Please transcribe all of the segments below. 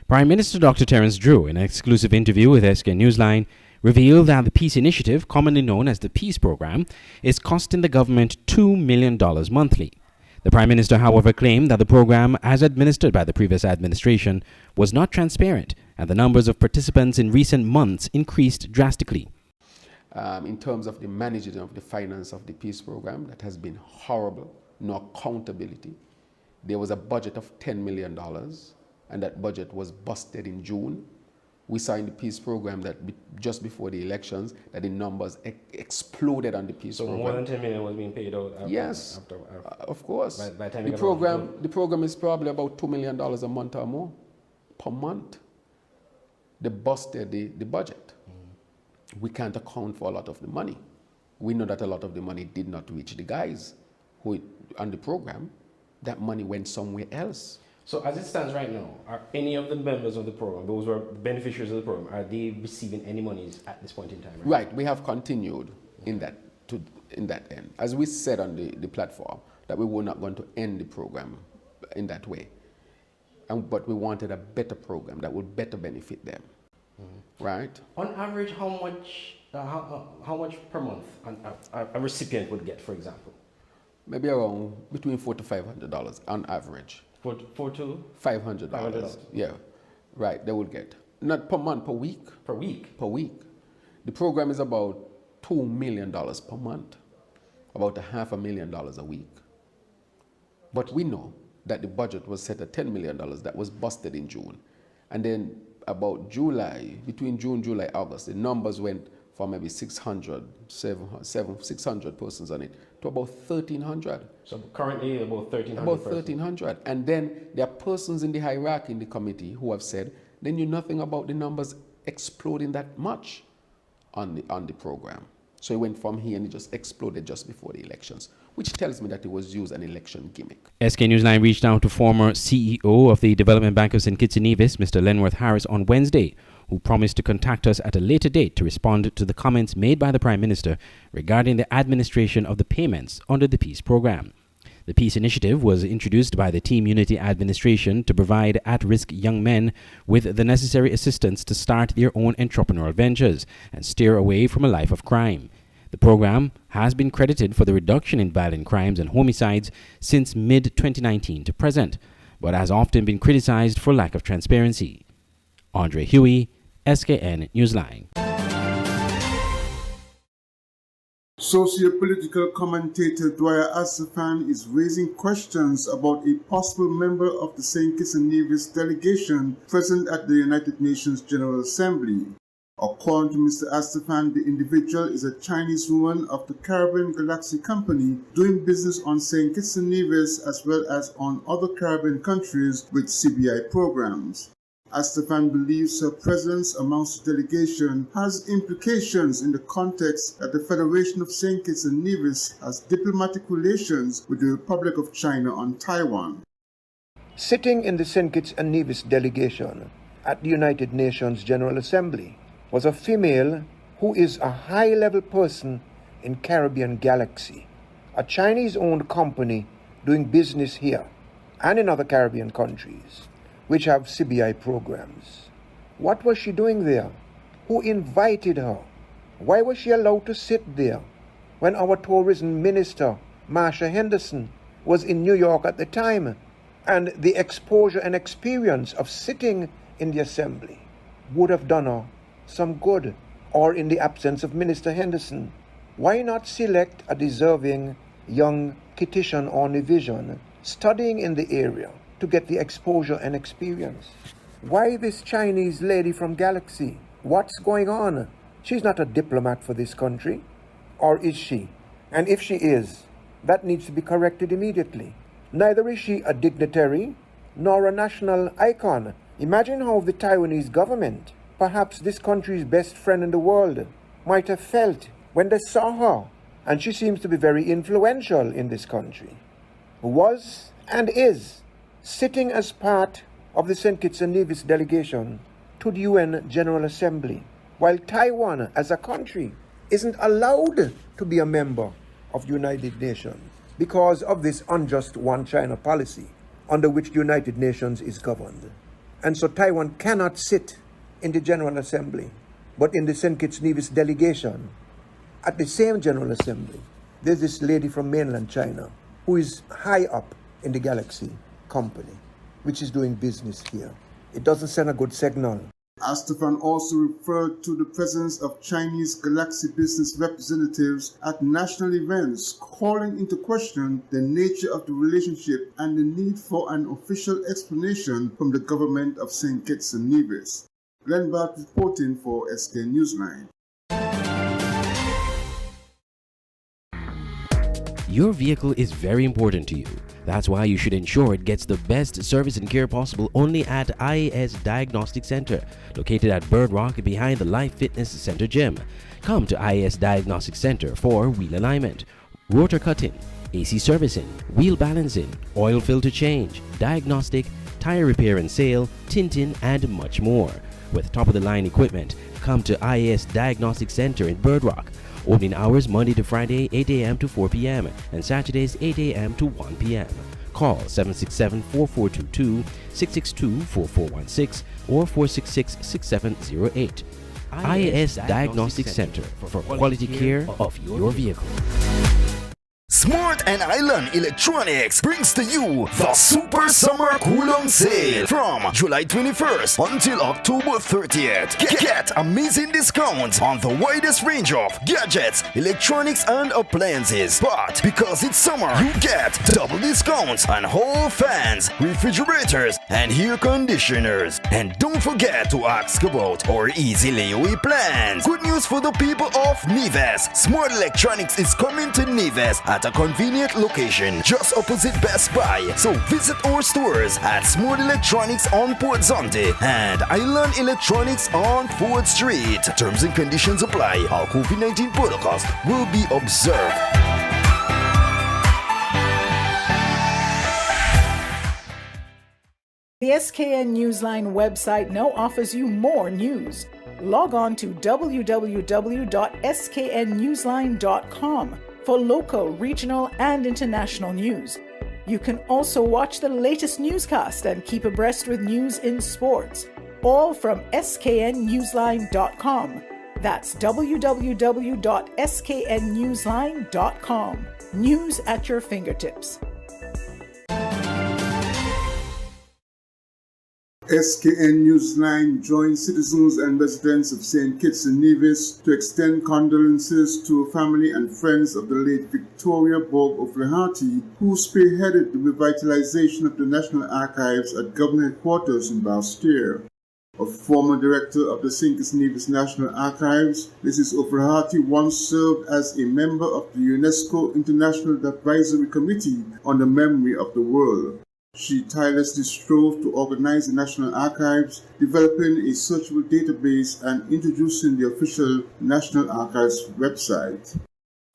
Prime Minister Dr. Terence Drew, in an exclusive interview with SK Newsline, revealed that the Peace Initiative, commonly known as the Peace Programme, is costing the government $2 million monthly. The Prime Minister, however, claimed that the program, as administered by the previous administration, was not transparent, and the numbers of participants in recent months increased drastically. In terms of the managing of the finance of the Peace Programme, that has been horrible, no accountability. There was a budget of $10 million, and that budget was busted in June. We saw in the Peace Programme that just before the elections, that the numbers exploded on the Peace Programme. So more than 10 million was being paid out after? Yes, of course. By the program is probably about $2 million a month or more, per month. They busted the budget. We can't account for a lot of the money. We know that a lot of the money did not reach the guys who on the program. That money went somewhere else. So as it stands right now, are any of the members of the program, those who are beneficiaries of the program, are they receiving any monies at this point in time? Right, we have continued in that end. As we said on the platform, that we were not going to end the program in that way. But we wanted a better program that would better benefit them. Right? On average, how much per month a recipient would get, for example? Maybe around between $400 to $500 on average. $400 to $500. Yeah, right. They would get not per month, per week. Per week. Per week. The program is about $2 million per month, about $500,000 a week. But we know that the budget was set at $10 million. That was busted in June, and then about July, between June, July, August, the numbers went from maybe 600 persons on it to about 1,300. So currently about 1,300. About 1,300. And then there are persons in the hierarchy in the committee who have said they knew nothing about the numbers exploding that much on the program. So it went from here and it just exploded just before the elections, which tells me that it was used an election gimmick. SK Newsline reached out to former CEO of the Development Bank of St. Kitts and Nevis, Mr. Lenworth Harris, on Wednesday, who promised to contact us at a later date to respond to the comments made by the Prime Minister regarding the administration of the payments under the Peace Programme. The Peace Initiative was introduced by the Team Unity administration to provide at-risk young men with the necessary assistance to start their own entrepreneurial ventures and steer away from a life of crime. The program has been credited for the reduction in violent crimes and homicides since mid-2019 to present, but has often been criticized for lack of transparency. Andre Huey, SKN Newsline. Socio-political commentator Dwyer Asafan is raising questions about a possible member of the St. Kitts and Nevis delegation present at the United Nations General Assembly. According to Mr. Asafan, the individual is a Chinese woman of the Caribbean Galaxy Company doing business on St. Kitts and Nevis as well as on other Caribbean countries with CBI programs. Asafan believes her presence amongst the delegation has implications in the context that the Federation of St. Kitts and Nevis has diplomatic relations with the Republic of China on Taiwan. Sitting in the St. Kitts and Nevis delegation at the United Nations General Assembly was a female who is a high-level person in Caribbean Galaxy, a Chinese-owned company doing business here and in other Caribbean countries, which have CBI programs. What was she doing there? Who invited her? Why was she allowed to sit there when our tourism minister, Marsha Henderson, was in New York at the time, and the exposure and experience of sitting in the assembly would have done her some good? Or in the absence of Minister Henderson, why not select a deserving young Kittitian or Nevisian studying in the area to get the exposure and experience? Why this Chinese lady from Galaxy? What's going on? She's not a diplomat for this country. Or is she? And if she is, that needs to be corrected immediately. Neither is she a dignitary nor a national icon. Imagine how the Taiwanese government, perhaps this country's best friend in the world, might have felt when they saw her. And she seems to be very influential in this country. Was and is sitting as part of the St. Kitts and Nevis delegation to the UN General Assembly, while Taiwan as a country isn't allowed to be a member of the United Nations because of this unjust one China policy under which the United Nations is governed. And so Taiwan cannot sit in the General Assembly, but in the St. Kitts Nevis delegation. At the same General Assembly, there's this lady from mainland China who is high up in the Galaxy company, which is doing business here. It doesn't send a good signal. Astafan also referred to the presence of Chinese Galaxy business representatives at national events, calling into question the nature of the relationship and the need for an official explanation from the government of St. Kitts and Nevis. Glenn Bart reporting for SK Newsline. Your vehicle is very important to you. That's why you should ensure it gets the best service and care possible only at IAS Diagnostic Center, located at Bird Rock behind the Life Fitness Center gym. Come to IAS Diagnostic Center for wheel alignment, rotor cutting, AC servicing, wheel balancing, oil filter change, diagnostic, tire repair and sale, tinting, and much more. With top-of-the-line equipment, come to IAS Diagnostic Center in Bird Rock. Opening hours Monday to Friday 8 a.m. to 4 p.m. and Saturdays 8 a.m. to 1 p.m. Call 767-4422, 662-4416 or 466-6708. IAS Diagnostic Center for quality care of your vehicle. Smart and Island Electronics brings to you the Super Summer Coolong Sale from July 21st until October 30th. Get amazing discounts on the widest range of gadgets, electronics, and appliances. But because it's summer, you get double discounts on hall fans, refrigerators, and air conditioners. And don't forget to ask about our easy layaway plans. Good news for the people of Nevis. Smart Electronics is coming to Nevis at a convenient location just opposite Best Buy. So visit our stores at Smart Electronics on Port Zonte and Island Electronics on Ford Street. Terms and conditions apply. All COVID-19 protocols will be observed. The SKN Newsline website now offers you more news. Log on to www.sknnewsline.com for local, regional, and international news. You can also watch the latest newscast and keep abreast with news in sports, all from sknnewsline.com. That's www.sknnewsline.com. News at your fingertips. SKN Newsline joins citizens and residents of St. Kitts and Nevis to extend condolences to family and friends of the late Victoria Borg O'Flaherty, who spearheaded the revitalization of the National Archives at Government Headquarters in Balstier. A former director of the St. Kitts and Nevis National Archives, Mrs. O'Flaherty once served as a member of the UNESCO International Advisory Committee on the Memory of the World. She tirelessly strove to organize the National Archives, developing a searchable database and introducing the official National Archives website.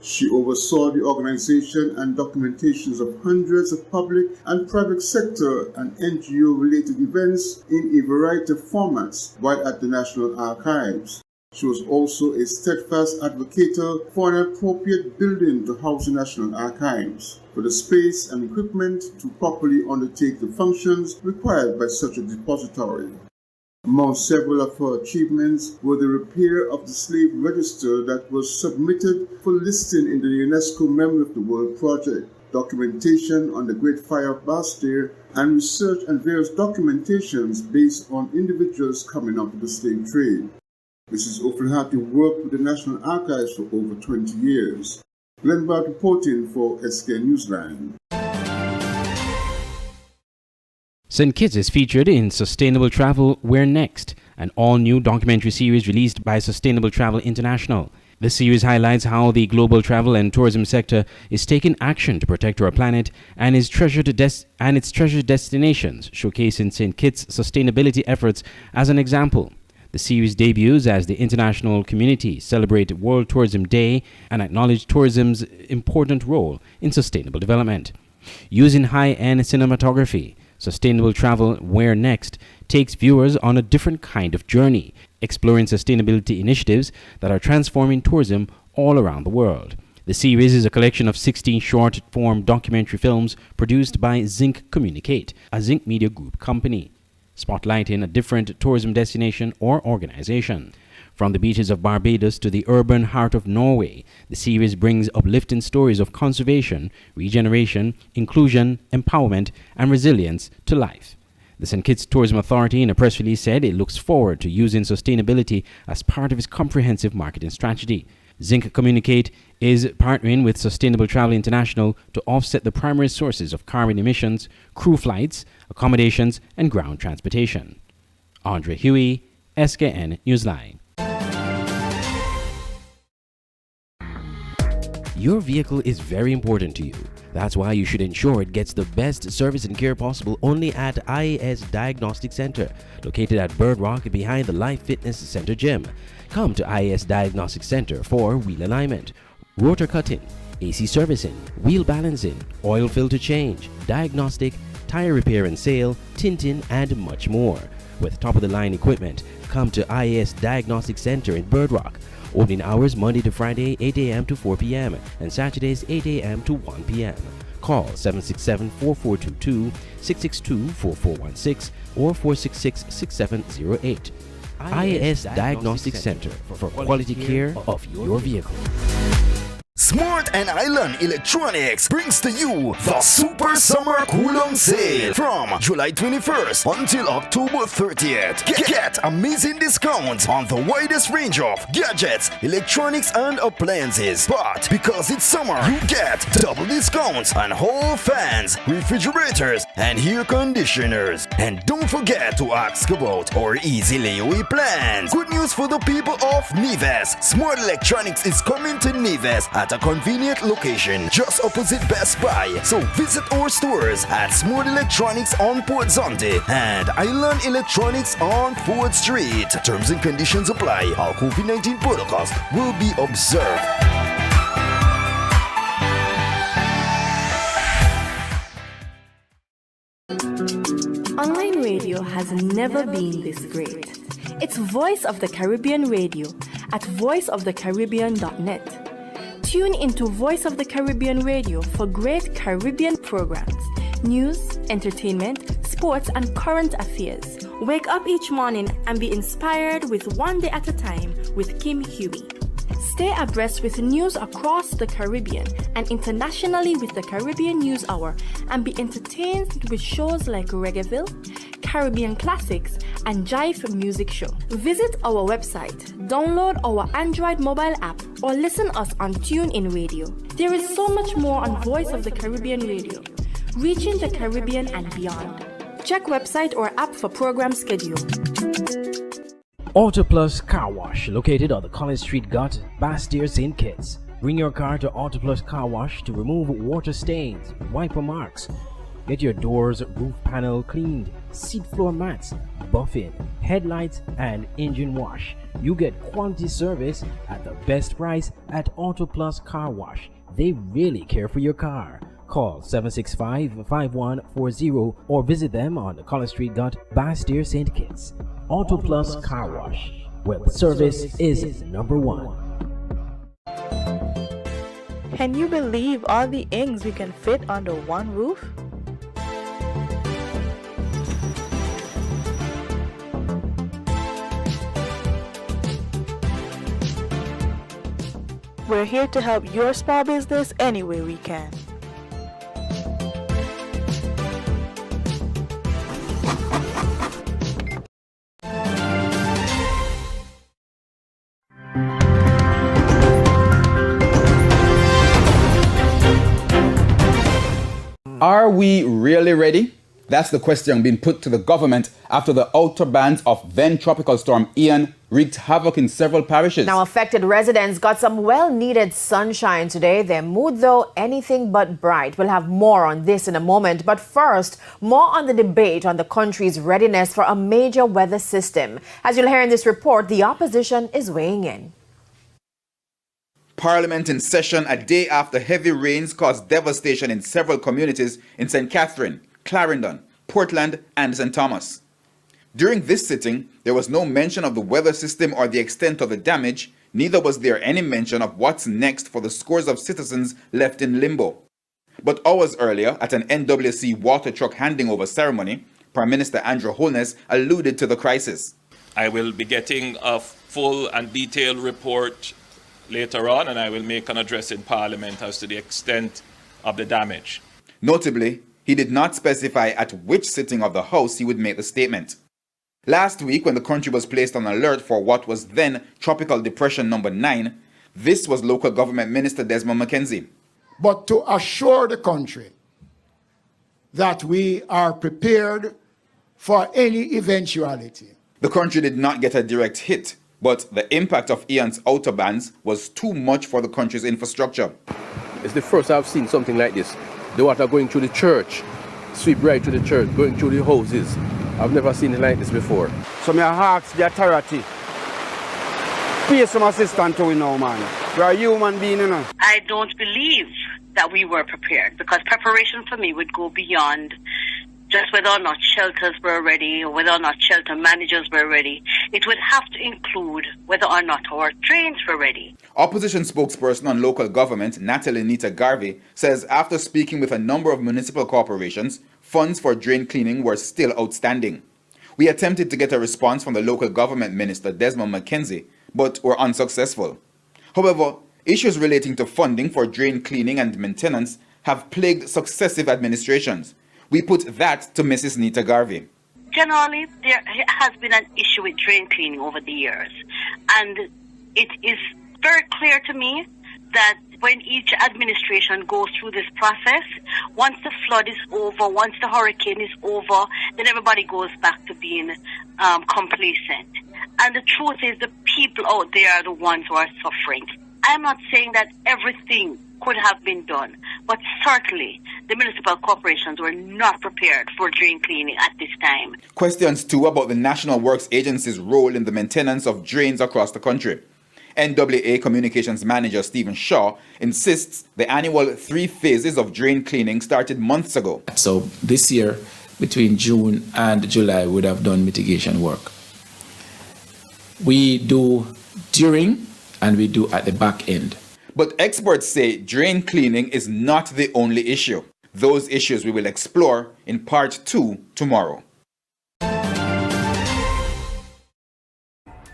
She oversaw the organization and documentations of hundreds of public and private sector and NGO-related events in a variety of formats while at the National Archives. She was also a steadfast advocate for an appropriate building to house the National Archives, for the space and equipment to properly undertake the functions required by such a depository. Among several of her achievements were the repair of the slave register that was submitted for listing in the UNESCO Memory of the World project, documentation on the Great Fire of Balstier, and research and various documentations based on individuals coming out of the slave trade. Mrs. O'Flaherty worked with the National Archives for over 20 years. Glenn Bart reporting for SK Newsline. St. Kitts is featured in Sustainable Travel Where Next, an all-new documentary series released by Sustainable Travel International. The series highlights how the global travel and tourism sector is taking action to protect our planet and its treasured destinations, showcasing St. Kitts' sustainability efforts as an example. The series debuts as the international community celebrate World Tourism Day and acknowledge tourism's important role in sustainable development. Using high-end cinematography, Sustainable Travel Where Next takes viewers on a different kind of journey, exploring sustainability initiatives that are transforming tourism all around the world. The series is a collection of 16 short-form documentary films produced by Zinc Communicate, a Zinc Media Group company. spotlighting a different tourism destination or organization. From the beaches of Barbados to the urban heart of Norway, the series brings uplifting stories of conservation, regeneration, inclusion, empowerment, and resilience to life. The St. Kitts Tourism Authority in a press release said it looks forward to using sustainability as part of its comprehensive marketing strategy. Zinc Communicate is partnering with Sustainable Travel International to offset the primary sources of carbon emissions, crew flights, accommodations, and ground transportation. Andre Huey, SKN Newsline. Your vehicle is very important to you. That's why you should ensure it gets the best service and care possible only at IAS Diagnostic Center, located at Bird Rock behind the Life Fitness Center gym. Come to IAS Diagnostic Center for wheel alignment, rotor cutting, AC servicing, wheel balancing, oil filter change, diagnostic, tire repair and sale, tinting, and much more. With top-of-the-line equipment, come to IAS Diagnostic Center in Bird Rock. Opening hours Monday to Friday 8 a.m. to 4 p.m. and Saturdays 8 a.m. to 1 p.m. Call 767-4422, 662-4416 or 466-6708. IAS Diagnostic Center for quality care of your vehicle. Smart and Island Electronics brings to you the Super Summer Coolum Sale from July 21st until October 30th. Get amazing discounts on the widest range of gadgets, electronics, and appliances. But because it's summer, you get double discounts on hall fans, refrigerators, and air conditioners. And don't forget to ask about our easy layaway plans. Good news for the people of Neves. Smart Electronics is coming to Neves at a convenient location just opposite Best Buy. So visit our stores at Smart Electronics on Port Zonte and Island Electronics on Ford Street. Terms and conditions apply. Our COVID-19 protocols will be observed. Online radio has never been this great. It's Voice of the Caribbean Radio at voiceofthecaribbean.net. Tune into Voice of the Caribbean Radio for great Caribbean programs, news, entertainment, sports, and current affairs. Wake up each morning and be inspired with One Day at a Time with Kim Huey. Stay abreast with news across the Caribbean and internationally with the Caribbean News Hour, and be entertained with shows like Reggaeville, Caribbean Classics, and Jive Music Show. Visit our website, download our Android mobile app, or listen us on TuneIn Radio. There is so much more on Voice of the Caribbean Radio, reaching the Caribbean and beyond. Check website or app for program schedule. Auto Plus Car Wash, located on the College Street Gut, Bastille, St. Kitts. Bring your car to Auto Plus Car Wash to remove water stains, wiper marks. Get your doors, roof panel cleaned, seat floor mats, buffing, headlights, and engine wash. You get quality service at the best price at Auto Plus Car Wash. They really care for your car. Call 765-5140 or visit them on the College Street Gut, Bastille, St. Kitts. Auto Plus Car Wash, where the service is number one. Can you believe all the ings we can fit under one roof? We're here to help your small business any way we can. Are we really ready? That's the question being put to the government after the outer bands of then Tropical Storm Ian wreaked havoc in several parishes. Now, affected residents got some well-needed sunshine today. Their mood, though, anything but bright. We'll have more on this in a moment. But first, more on the debate on the country's readiness for a major weather system. As you'll hear in this report, the opposition is weighing in. Parliament in session a day after heavy rains caused devastation in several communities in St. Catherine, Clarendon, Portland, and St. Thomas. During this sitting, there was no mention of the weather system or the extent of the damage, neither was there any mention of what's next for the scores of citizens left in limbo. But hours earlier, at an NWC water truck handing over ceremony, Prime Minister Andrew Holness alluded to the crisis. I will be getting a full and detailed report later on, and I will make an address in Parliament as to the extent of the damage. Notably, he did not specify at which sitting of the House he would make the statement. Last week, when the country was placed on alert for what was then Tropical Depression number 9, this was Local Government Minister Desmond McKenzie. But to assure the country that we are prepared for any eventuality. The country did not get a direct hit, but the impact of Ian's outer bands was too much for the country's infrastructure. It's the first I've seen something like this. The water going through the church, sweep right through the church, going through the houses. I've never seen it like this before. So I ask the authority, pay some assistance to we now, man. We are human beings, you know. I don't believe that we were prepared, because preparation for me would go beyond just whether or not shelters were ready or whether or not shelter managers were ready. It would have to include whether or not our drains were ready. Opposition spokesperson on local government, Natalie Nita Garvey, says after speaking with a number of municipal corporations, funds for drain cleaning were still outstanding. We attempted to get a response from the local government minister, Desmond McKenzie, but were unsuccessful. However, issues relating to funding for drain cleaning and maintenance have plagued successive administrations. We put that to Mrs. Nita Garvey. Generally, there has been an issue with drain cleaning over the years. And it is very clear to me that when each administration goes through this process, once the flood is over, once the hurricane is over, then everybody goes back to being complacent. And the truth is the people out there are the ones who are suffering. I'm not saying that everything could have been done, but certainly the municipal corporations were not prepared for drain cleaning at this time. Questions too about the National Works Agency's role in the maintenance of drains across the country. NWA Communications Manager Stephen Shaw insists the annual 3 phases of drain cleaning started months ago. So this year, between June and July, we would have done mitigation work. We do during and we do at the back end. But experts say drain cleaning is not the only issue. Those issues we will explore in part 2 tomorrow.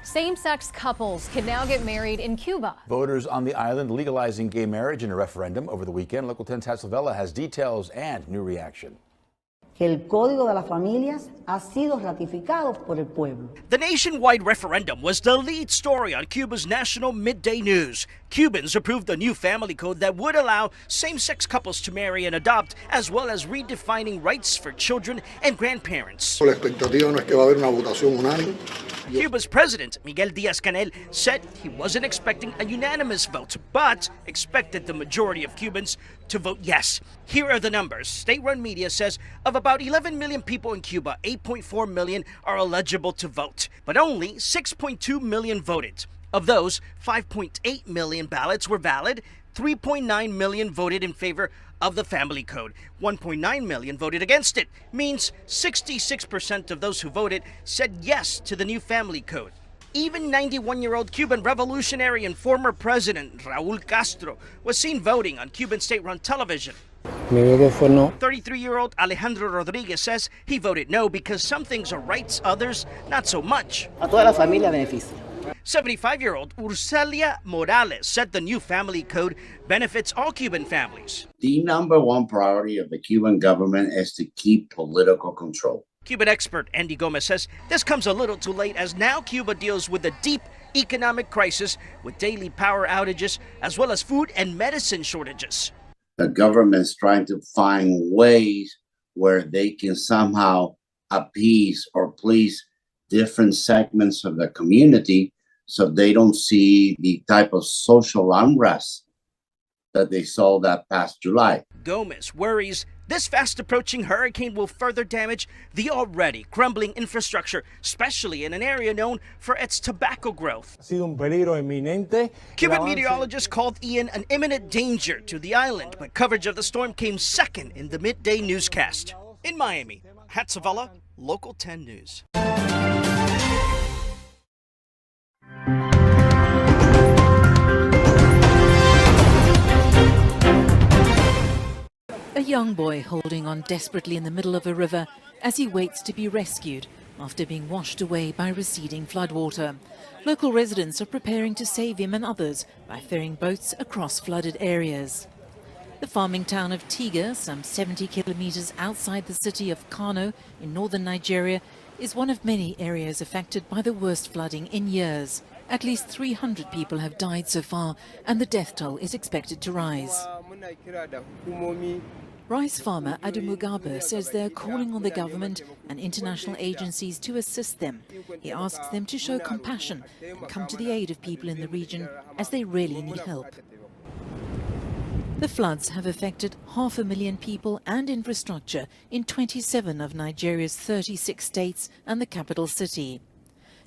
Same-sex couples can now get married in Cuba. Voters on the island legalizing gay marriage in a referendum over the weekend. Local 10's Hatzavella has details and new reaction. Que el Código de las Familias ha sido ratificado por el pueblo. The nationwide referendum was the lead story on Cuba's national midday news. Cubans approved a new family code that would allow same-sex couples to marry and adopt, as well as redefining rights for children and grandparents. La expectativa no es que va a haber una votación unánime. Cuba's president, Miguel Díaz-Canel, said he wasn't expecting a unanimous vote, but expected the majority of Cubans to vote yes. Here are the numbers. State-run media says of about 11 million people in Cuba, 8.4 million are eligible to vote, but only 6.2 million voted. Of those, 5.8 million ballots were valid, 3.9 million voted in favor of the family code. 1.9 million voted against it. Means 66% of those who voted said yes to the new family code. Even 91-year-old Cuban revolutionary and former president Raúl Castro was seen voting on Cuban state-run television. 33-year-old Alejandro Rodriguez says he voted no because some things are rights, others not so much. A toda la familia beneficia. 75-year-old Urcelia Morales said the new family code benefits all Cuban families. The number one priority of the Cuban government is to keep political control. Cuban expert Andy Gomez says this comes a little too late, as now Cuba deals with a deep economic crisis with daily power outages as well as food and medicine shortages. The government's trying to find ways where they can somehow appease or please different segments of the community so they don't see the type of social unrest that they saw that past July. Gomez worries this fast-approaching hurricane will further damage the already crumbling infrastructure, especially in an area known for its tobacco growth. Cuban meteorologists called Ian an imminent danger to the island, but coverage of the storm came second in the midday newscast. In Miami, Hatzavella, Local 10 News. A young boy holding on desperately in the middle of a river as he waits to be rescued after being washed away by receding floodwater. Local residents are preparing to save him and others by ferrying boats across flooded areas. The farming town of Tiga, some 70 kilometers outside the city of Kano in northern Nigeria, is one of many areas affected by the worst flooding in years. At least 300 people have died so far, and the death toll is expected to rise. Rice farmer Adu Mugabe says they are calling on the government and international agencies to assist them. He asks them to show compassion and come to the aid of people in the region as they really need help. The floods have affected 500,000 people and infrastructure in 27 of Nigeria's 36 states and the capital city.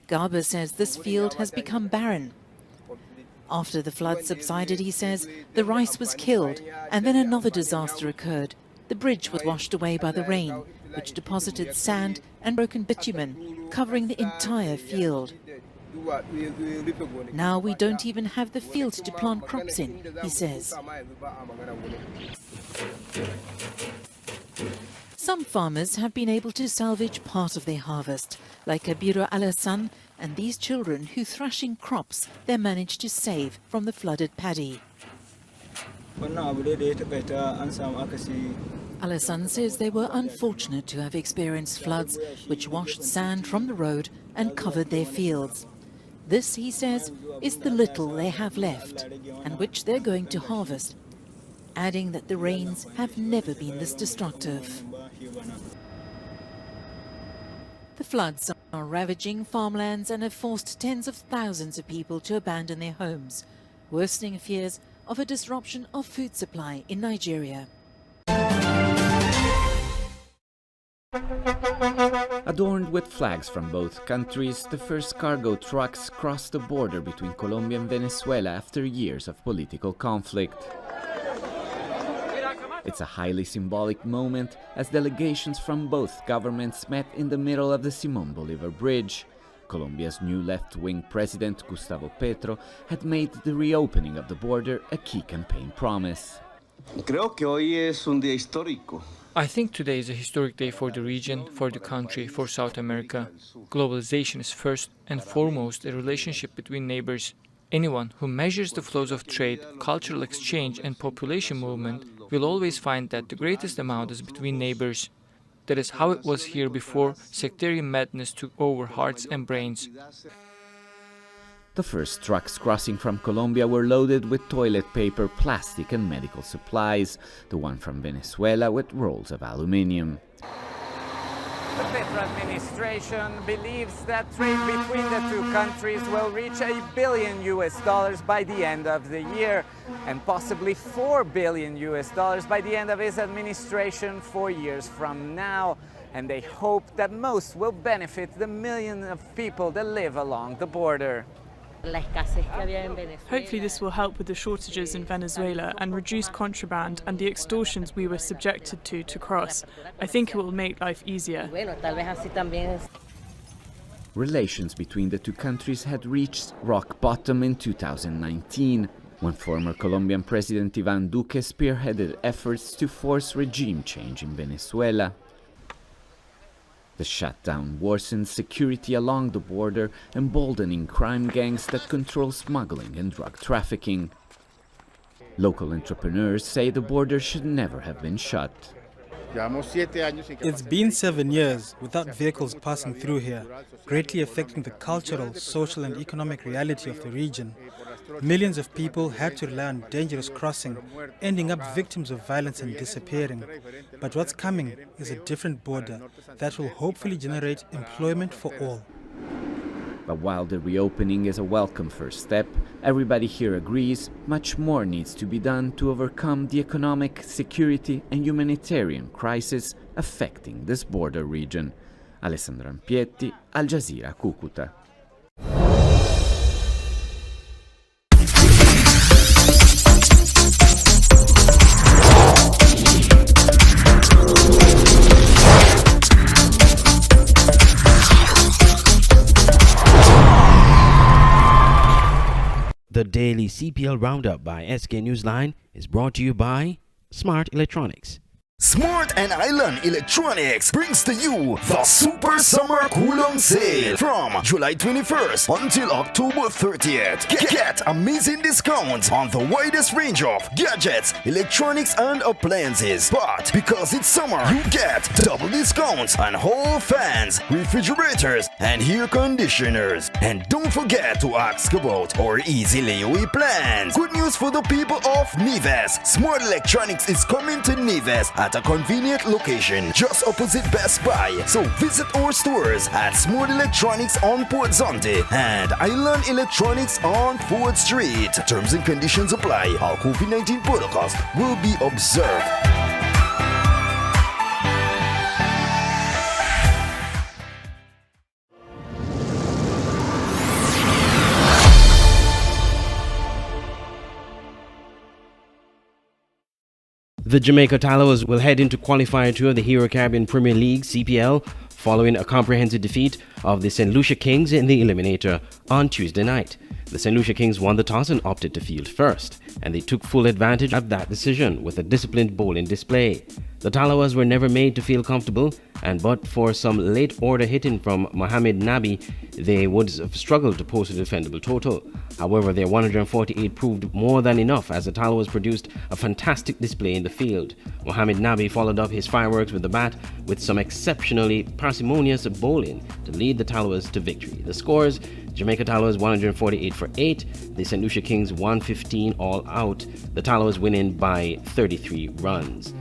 Garba says this field has become barren. After the flood subsided, he says, the rice was killed and then another disaster occurred. The bridge was washed away by the rain, which deposited sand and broken bitumen, covering the entire field. Now we don't even have the field to plant crops in, he says. Some farmers have been able to salvage part of their harvest, like Kabiru Alassane and these children who, thrashing crops, they managed to save from the flooded paddy. Alassane says they were unfortunate to have experienced floods which washed sand from the road and covered their fields. This, he says, is the little they have left and which they're going to harvest, adding that the rains have never been this destructive. The floods are ravaging farmlands and have forced tens of thousands of people to abandon their homes, worsening fears of a disruption of food supply in Nigeria. Adorned with flags from both countries, the first cargo trucks crossed the border between Colombia and Venezuela after years of political conflict. It's a highly symbolic moment as delegations from both governments met in the middle of the Simón Bolívar Bridge. Colombia's new left-wing president, Gustavo Petro, had made the reopening of the border a key campaign promise. I think today is a historic day for the region, for the country, for South America. Globalization is first and foremost a relationship between neighbors. Anyone who measures the flows of trade, cultural exchange and population movement will always find that the greatest amount is between neighbors. That is how it was here before sectarian madness took over hearts and brains. The first trucks crossing from Colombia were loaded with toilet paper, plastic and medical supplies, the one from Venezuela with rolls of aluminium. The Petro administration believes that trade between the two countries will reach $1 billion by the end of the year, and possibly $4 billion by the end of his administration 4 years from now. And they hope that most will benefit the millions of people that live along the border. Hopefully this will help with the shortages in Venezuela and reduce contraband and the extortions we were subjected to cross. I think it will make life easier. Relations between the two countries had reached rock bottom in 2019, when former Colombian President Iván Duque spearheaded efforts to force regime change in Venezuela. The shutdown worsens security along the border, emboldening crime gangs that control smuggling and drug trafficking. Local entrepreneurs say the border should never have been shut. It's been 7 years without vehicles passing through here, greatly affecting the cultural, social and economic reality of the region. Millions of people had to rely on dangerous crossing, ending up victims of violence and disappearing. But what's coming is a different border that will hopefully generate employment for all. But while the reopening is a welcome first step, everybody here agrees much more needs to be done to overcome the economic, security and humanitarian crisis affecting this border region. Alessandro Ampietti, Al Jazeera, Cúcuta. The daily CPL Roundup by SK Newsline is brought to you by Smart Electronics. Smart and Island Electronics brings to you the Super Summer Kulong Sale from July 21st until October 30th. Get amazing discounts on the widest range of gadgets, electronics and appliances. But because it's summer, you get double discounts on hall fans, refrigerators and air conditioners. And don't forget to ask about our easy layaway plans. Good news for the people of Neves. Smart Electronics is coming to Neves at a convenient location just opposite Best Buy. So visit our stores at Smart Electronics on Port Zonte and Island Electronics on Ford Street. Terms and conditions apply. All COVID-19 protocols will be observed. The Jamaica Tallows will head into qualifier 2 of the Hero Caribbean Premier League CPL following a comprehensive defeat of the St. Lucia Kings in the eliminator on Tuesday night. The St. Lucia Kings won the toss and opted to field first, and they took full advantage of that decision with a disciplined bowling display. The Tallowas were never made to feel comfortable, and but for some late order hitting from Mohamed Nabi, they would have struggled to post a defendable total. However, their 148 proved more than enough as the Tallowas produced a fantastic display in the field. Mohamed Nabi followed up his fireworks with the bat with some exceptionally parsimonious bowling to lead the Tallowas to victory. The scores: Jamaica Tallowas 148 for 8, the St. Lucia Kings 115 all out, the Tallowas winning by 33 runs.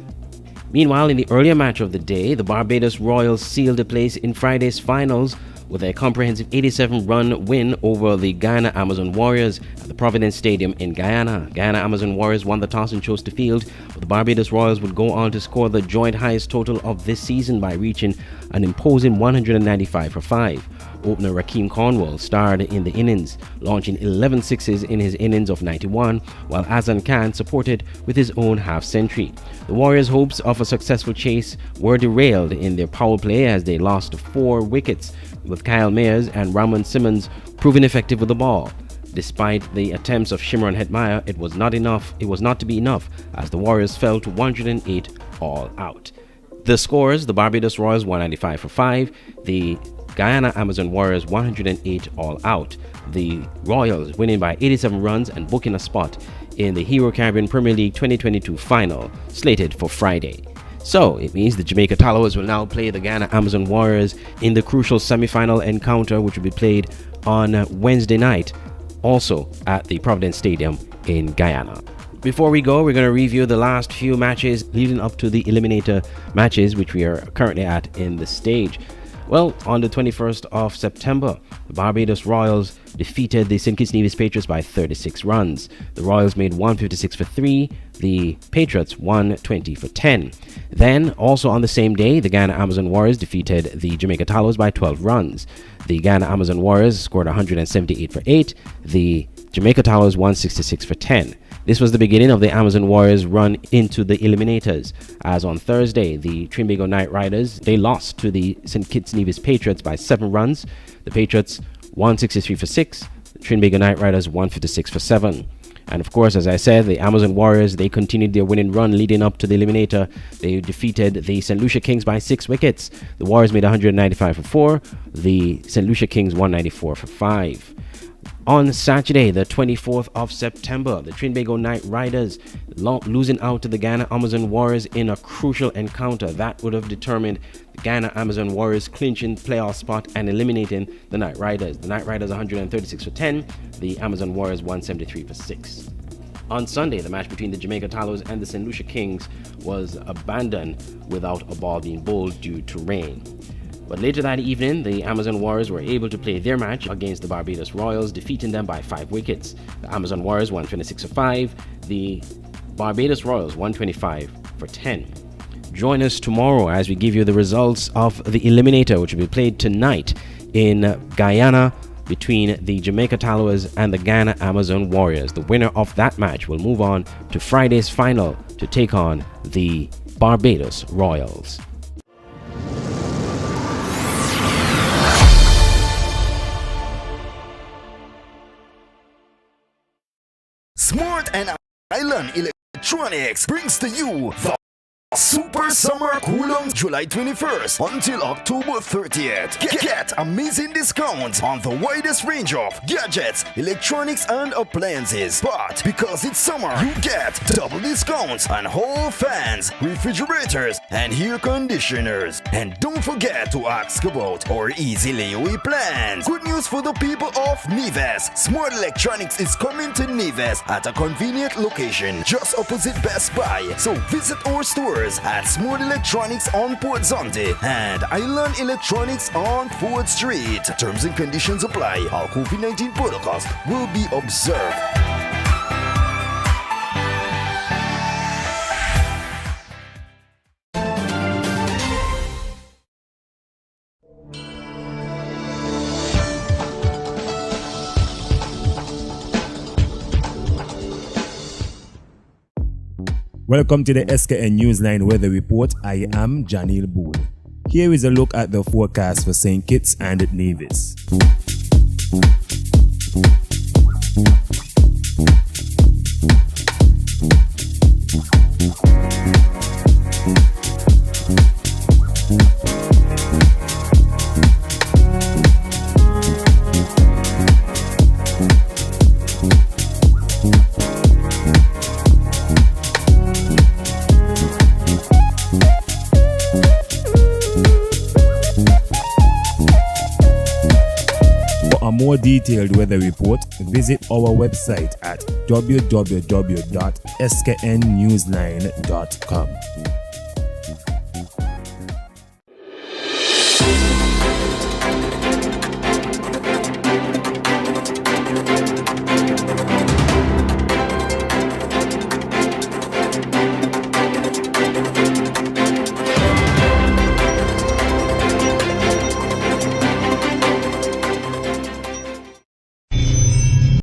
Meanwhile, in the earlier match of the day, the Barbados Royals sealed a place in Friday's finals with a comprehensive 87-run win over the Guyana Amazon Warriors at the Providence Stadium in Guyana. Guyana Amazon Warriors won the toss and chose to field, but the Barbados Royals would go on to score the joint highest total of this season by reaching an imposing 195 for 5. Opener Rakeem Cornwall starred in the innings, launching 11 sixes in his innings of 91, while Azan Khan supported with his own half-century. The Warriors' hopes of a successful chase were derailed in their power play as they lost 4 wickets, with Kyle Mayers and Ramon Simmons proving effective with the ball. Despite the attempts of Shimron Hetmyer, it was not to be enough as the Warriors fell to 108 all out. The scores: the Barbados Royals 195 for 5, the Guyana Amazon Warriors 108 all out, the Royals winning by 87 runs and booking a spot in the Hero Caribbean Premier League 2022 final, slated for Friday. So it means the Jamaica Tallowas will now play the Guyana Amazon Warriors in the crucial semi-final encounter, which will be played on Wednesday night, also at the Providence Stadium in Guyana. Before we go, we're going to review the last few matches leading up to the eliminator matches, which we are currently at in the stage. Well, on the 21st of September, the Barbados Royals defeated the St. Kitts Nevis Patriots by 36 runs. The Royals made 156 for 3, the Patriots 120 for 10. Then, also on the same day, the Guyana Amazon Warriors defeated the Jamaica Tallowas by 12 runs. The Guyana Amazon Warriors scored 178 for 8, the Jamaica Tallowas 166 for 10. This was the beginning of the Amazon Warriors' run into the eliminators, as on Thursday, the Trinbago Knight Riders, they lost to the St. Kitts Nevis Patriots by 7 runs. The Patriots 163 for 6, the Trinbago Knight Riders 156 for 7. And of course, as I said, the Amazon Warriors, they continued their winning run leading up to the eliminator. They defeated the St. Lucia Kings by 6 wickets. The Warriors made 195 for 4, the St. Lucia Kings 194 for 5. On Saturday, the 24th of September, the Trinbago Knight Riders losing out to the Guyana Amazon Warriors in a crucial encounter that would have determined the Guyana Amazon Warriors clinching playoff spot and eliminating the Knight Riders. The Knight Riders 136 for 10, the Amazon Warriors 173 for 6. On Sunday, the match between the Jamaica Tallows and the St. Lucia Kings was abandoned without a ball being bowled due to rain. But later that evening, the Amazon Warriors were able to play their match against the Barbados Royals, defeating them by 5 wickets. The Amazon Warriors 126 for 5, the Barbados Royals 125 for 10. Join us tomorrow as we give you the results of the eliminator, which will be played tonight in Guyana between the Jamaica Tallowas and the Guyana Amazon Warriors. The winner of that match will move on to Friday's final to take on the Barbados Royals. Smart and Island Electronics brings to you the Super Summer Kulong, July 21st until October 30th. Get amazing discounts on the widest range of gadgets, electronics, and appliances. But because it's summer, you get double discounts on whole fans, refrigerators, and air conditioners. And don't forget to ask about our easy layaway plans. Good news for the people of Neves. Smart Electronics is coming to Neves at a convenient location just opposite Best Buy. So visit our stores at Smart Electronics on Port Zonte and Island Electronics on Ford Street. Terms and conditions apply. All COVID-19 protocols will be observed. Welcome to the SKN Newsline Weather Report. I am Janil Boole. Here is a look at the forecast for St. Kitts and Nevis. For a more detailed weather report, visit our website at www.sknnewsline.com.